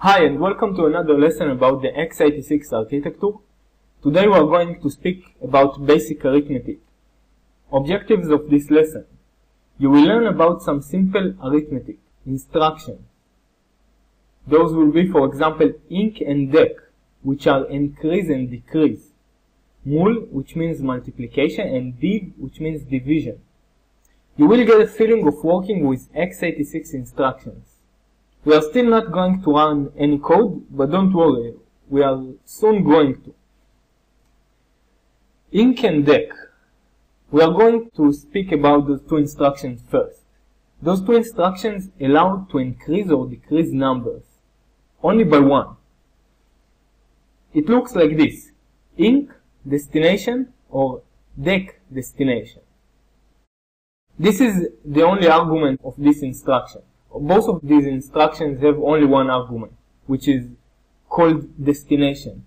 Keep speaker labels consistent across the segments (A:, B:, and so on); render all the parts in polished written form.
A: Hi and welcome to another lesson about the x86 architecture. Today we are going to speak about basic arithmetic. Objectives of this lesson. You will learn about some simple arithmetic instructions. Those will be, for example, inc and dec, which are increase and decrease. Mul, which means multiplication, and div, which means division. You will get a feeling of working with x86 instructions. We are still not going to run any code, but don't worry, we are soon going to. Inc and dec. We are going to speak about those two instructions first. Those two instructions allow to increase or decrease numbers, only by 1. It looks like this: inc, destination, or dec, destination. This is the only argument of this instruction. Both of these instructions have only one argument, which is called destination.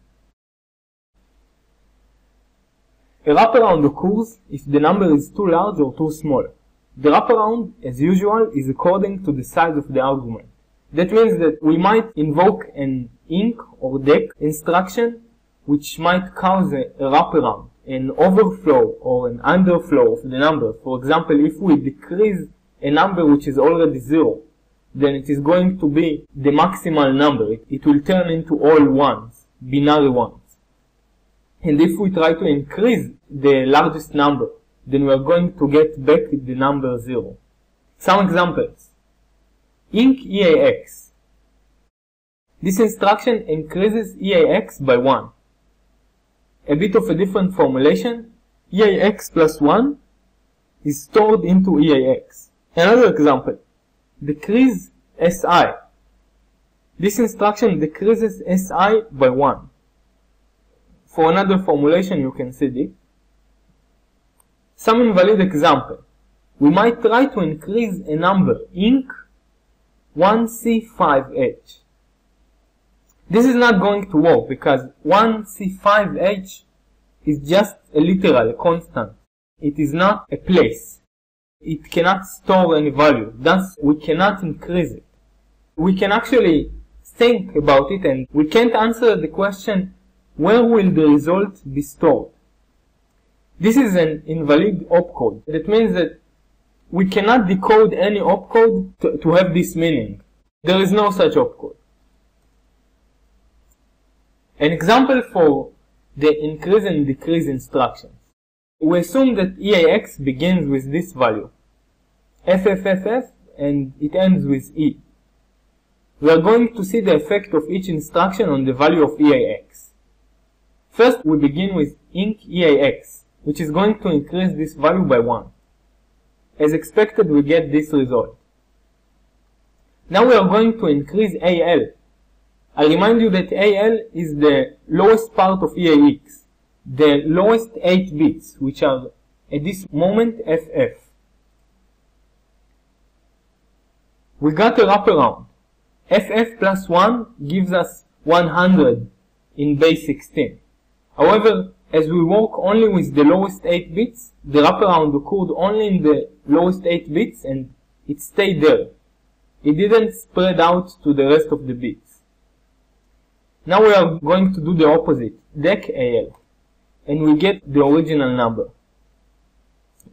A: A wraparound occurs if the number is too large or too small. The wraparound, as usual, is according to the size of the argument. That means that we might invoke an inc or dec instruction which might cause a wraparound, an overflow or an underflow of the number. For example, if we decrease a number which is already 0, then it is going to be the maximal number. It will turn into all ones, binary ones. And if we try to increase the largest number, then we are going to get back the number 0. Some examples. Inc EAX. This instruction increases EAX by 1. A bit of a different formulation. EAX plus 1 is stored into EAX. Another example. Decrease SI. This instruction decreases SI by 1. For another formulation you can see this. Some invalid example. We might try to increase a number, inc 1C5H. This is not going to work because 1C5H is just a literal, a constant. It is not a place. It cannot store any value, thus we cannot increase it. We can actually think about it and we can't answer the question, where will the result be stored? This is an invalid opcode. That means that we cannot decode any opcode to have this meaning. There is no such opcode. An example for the increase and decrease instructions. We assume that EAX begins with this value, FFFF, and it ends with E. We are going to see the effect of each instruction on the value of EAX. First, we begin with inc EAX, which is going to increase this value by 1. As expected, we get this result. Now we are going to increase AL. I remind you that AL is the lowest part of EAX, the lowest 8 bits, which are at this moment FF. We got a wraparound. FF plus 1 gives us 100 in base 16. However, as we work only with the lowest 8 bits, the wraparound occurred only in the lowest 8 bits and it stayed there. It didn't spread out to the rest of the bits. Now we are going to do the opposite, dec AL, and we get the original number.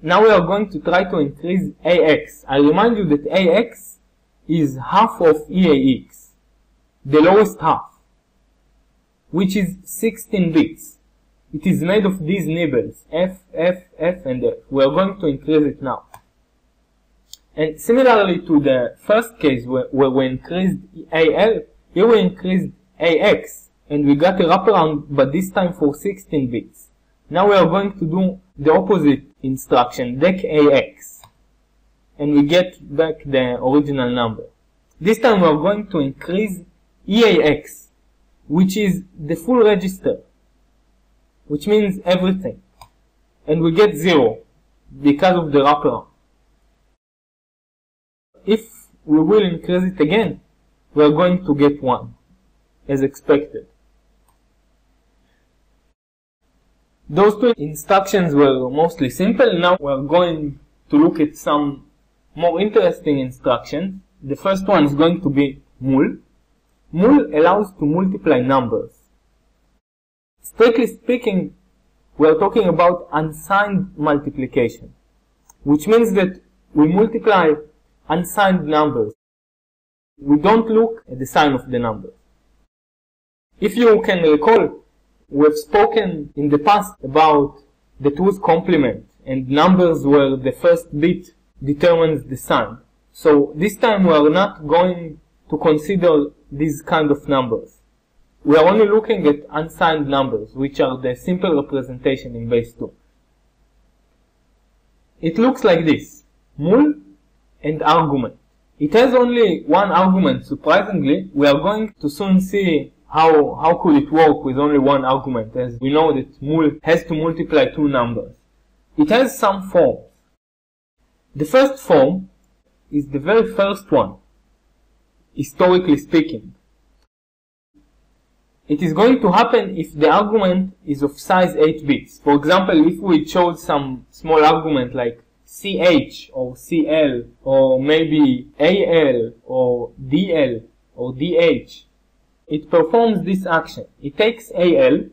A: Now we are going to try to increase AX. I remind you that AX is half of EAX, the lowest half, which is 16 bits. It is made of these nibbles, F, F, F, and F. We are going to increase it now. And similarly to the first case where we increased AL, here we increased AX, and we got a wraparound, but this time for 16 bits. Now we are going to do the opposite instruction, dec AX, and we get back the original number. This time we are going to increase EAX, which is the full register, which means everything, and we get 0 because of the wraparound. If we will increase it again, we are going to get 1, as expected. Those two instructions were mostly simple. Now we are going to look at some more interesting instructions. The first one is going to be mul. mul allows to multiply numbers. Strictly speaking, we are talking about unsigned multiplication, which means that we multiply unsigned numbers. We don't look at the sign of the number. If you can recall, we have spoken in the past about the two's complement and numbers where the first bit determines the sign. So this time we are not going to consider these kind of numbers. We are only looking at unsigned numbers, which are the simple representation in base 2. It looks like this: mul and argument. It has only one argument, surprisingly. We are going to soon see how could it work with only one argument, as we know that mul has to multiply two numbers. It has some forms. The first form is the very first one, historically speaking. It is going to happen if the argument is of size 8 bits. For example, if we chose some small argument like CH or CL or maybe AL or DL or DH, it performs this action. It takes AL,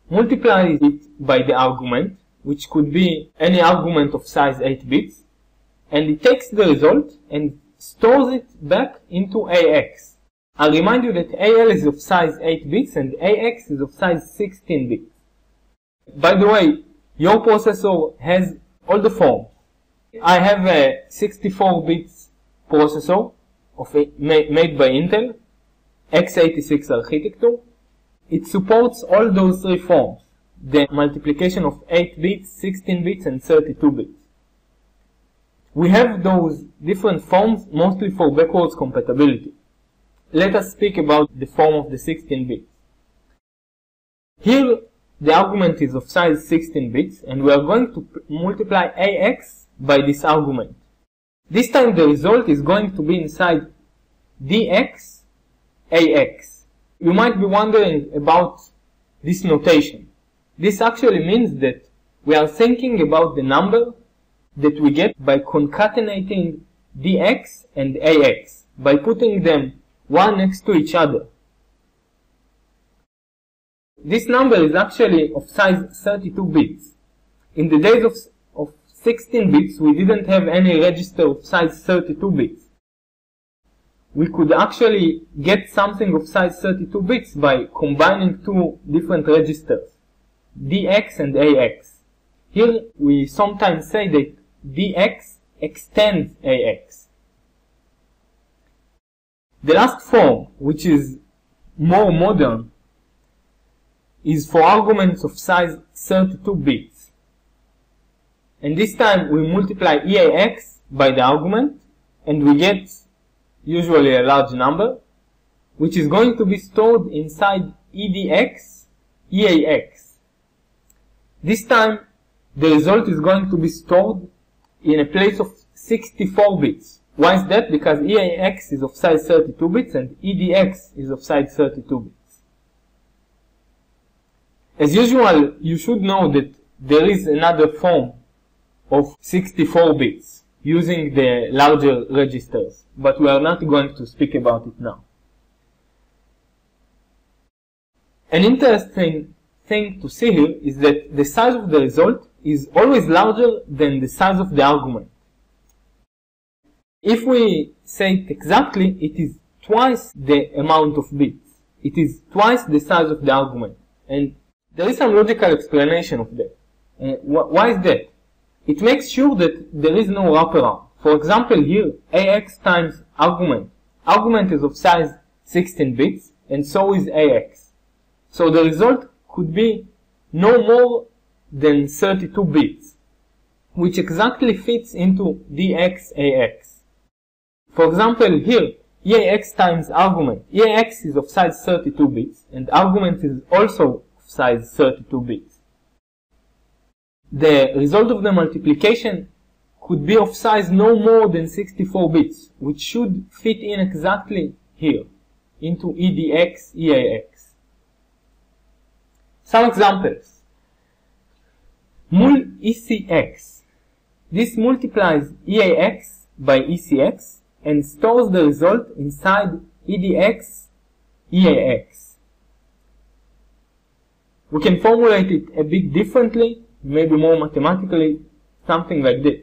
A: multiplies it by the argument, which could be any argument of size 8 bits, and it takes the result and stores it back into AX. I'll remind you that AL is of size 8 bits and AX is of size 16 bits. By the way, your processor has all the forms. I have a 64 bits processor made by Intel, x86 architecture. It supports all those three forms, the multiplication of 8 bits, 16 bits and 32 bits. We have those different forms mostly for backwards compatibility. Let us speak about the form of the 16 bits. Here the argument is of size 16 bits and we are going to multiply AX by this argument. This time the result is going to be inside DX AX. You might be wondering about this notation. This actually means that we are thinking about the number that we get by concatenating DX and AX, by putting them one next to each other. This number is actually of size 32 bits. In the days of 16 bits, we didn't have any register of size 32 bits. We could actually get something of size 32 bits by combining two different registers, DX and AX. Here we sometimes say that DX extends AX. The last form, which is more modern, is for arguments of size 32 bits. And this time we multiply EAX by the argument and we get usually a large number, which is going to be stored inside EDX EAX. This time the result is going to be stored in a place of 64 bits. Why is that? Because EAX is of size 32 bits and EDX is of size 32 bits. As usual, you should know that there is another form of 64 bits using the larger registers, but we are not going to speak about it now. An interesting thing to see here is that the size of the result is always larger than the size of the argument. If we say it exactly, it is twice the amount of bits. It is twice the size of the argument. And there is some logical explanation of that. Why is that? It makes sure that there is no wraparound. For example, here, AX times argument. Argument is of size 16 bits, and so is AX. So the result could be no more than 32 bits, which exactly fits into DX AX. For example, here, EAX times argument. EAX is of size 32 bits, and argument is also of size 32 bits. The result of the multiplication could be of size no more than 64 bits, which should fit in exactly here, into EDX EAX. Some examples. Mul ECX. This multiplies EAX by ECX and stores the result inside EDX EAX. We can formulate it a bit differently, maybe more mathematically, something like this.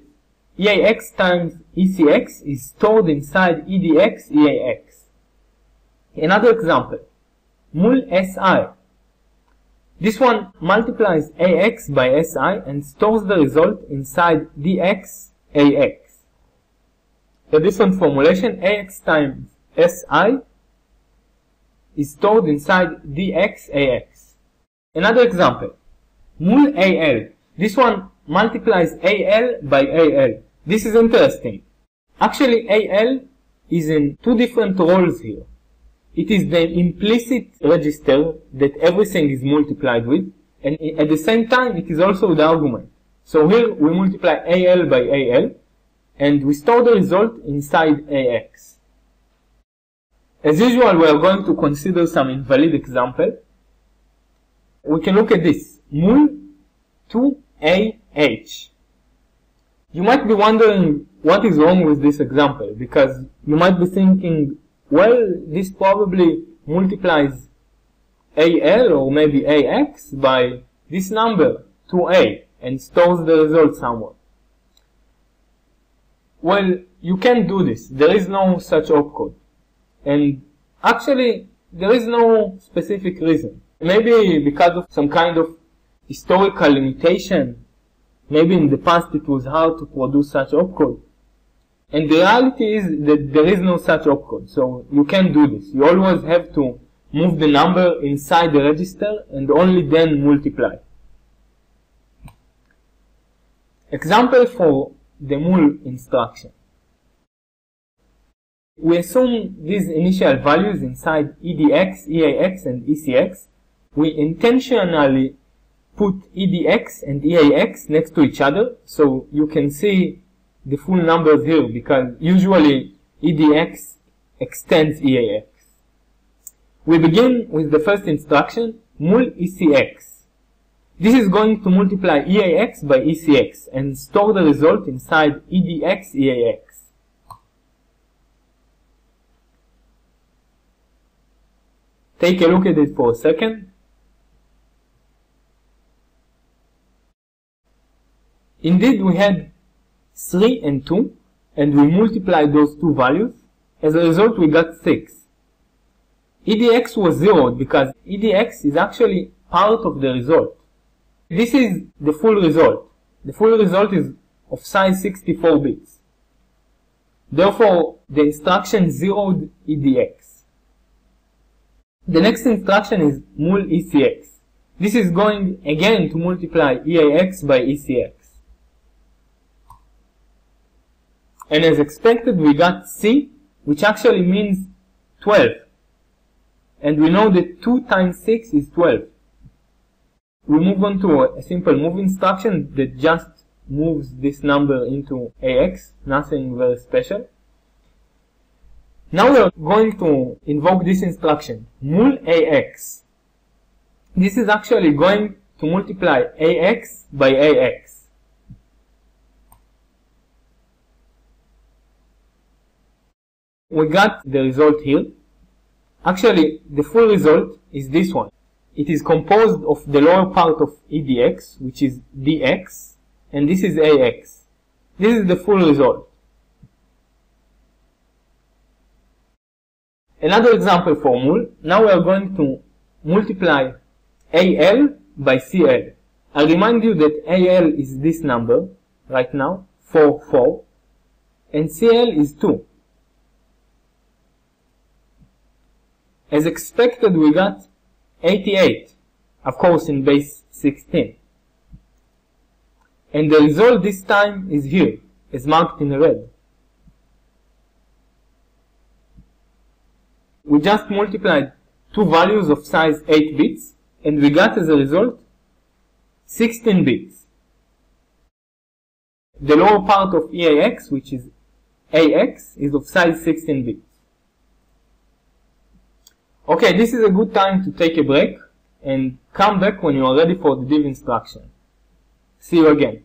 A: EAX times ECX is stored inside EDX EAX. Another example, mul SI. This one multiplies AX by SI and stores the result inside DX AX. A different formulation, AX times SI is stored inside DX AX. Another example, mul AL. This one multiplies AL by AL. This is interesting. Actually, AL is in two different roles here. It is the implicit register that everything is multiplied with, and at the same time it is also the argument. So here we multiply AL by AL, and we store the result inside AX. As usual, we are going to consider some invalid example. We can look at this, mul 2AH. You might be wondering what is wrong with this example, because you might be thinking, well, this probably multiplies AL or maybe AX by this number, 2A, and stores the result somewhere. Well, you can't do this. There is no such opcode. And actually, there is no specific reason. Maybe because of some kind of historical limitation. Maybe in the past it was hard to produce such opcode. And the reality is that there is no such opcode, so you can't do this. You always have to move the number inside the register and only then multiply. Example for the mul instruction. We assume these initial values inside EDX, EAX, and ECX. We intentionally put EDX and EAX next to each other, so you can see the full numbers here, because usually EDX extends EAX. We begin with the first instruction, mul ECX. This is going to multiply EAX by ECX and store the result inside EDX EAX. Take a look at it for a second. Indeed, we had 3 and 2, and we multiplied those two values. As a result, we got 6. EDX was zeroed because EDX is actually part of the result. This is the full result. The full result is of size 64 bits. Therefore, the instruction zeroed EDX. The next instruction is mul ECX. This is going again to multiply EAX by ECX. And as expected, we got C, which actually means 12. And we know that 2 times 6 is 12. We move on to a simple move instruction that just moves this number into AX, nothing very special. Now we are going to invoke this instruction, mul AX. This is actually going to multiply AX by AX. We got the result here. Actually, the full result is this one. It is composed of the lower part of EDX, which is DX, and this is AX. This is the full result. Another example for mul. Now we are going to multiply AL by CL. I remind you that AL is this number, right now, 4, 4, and CL is 2. As expected, we got 88, of course in base 16. And the result this time is here, is marked in red. We just multiplied two values of size 8 bits, and we got as a result 16 bits. The lower part of EAX, which is AX, is of size 16 bits. Okay, this is a good time to take a break and come back when you are ready for the div instruction. See you again.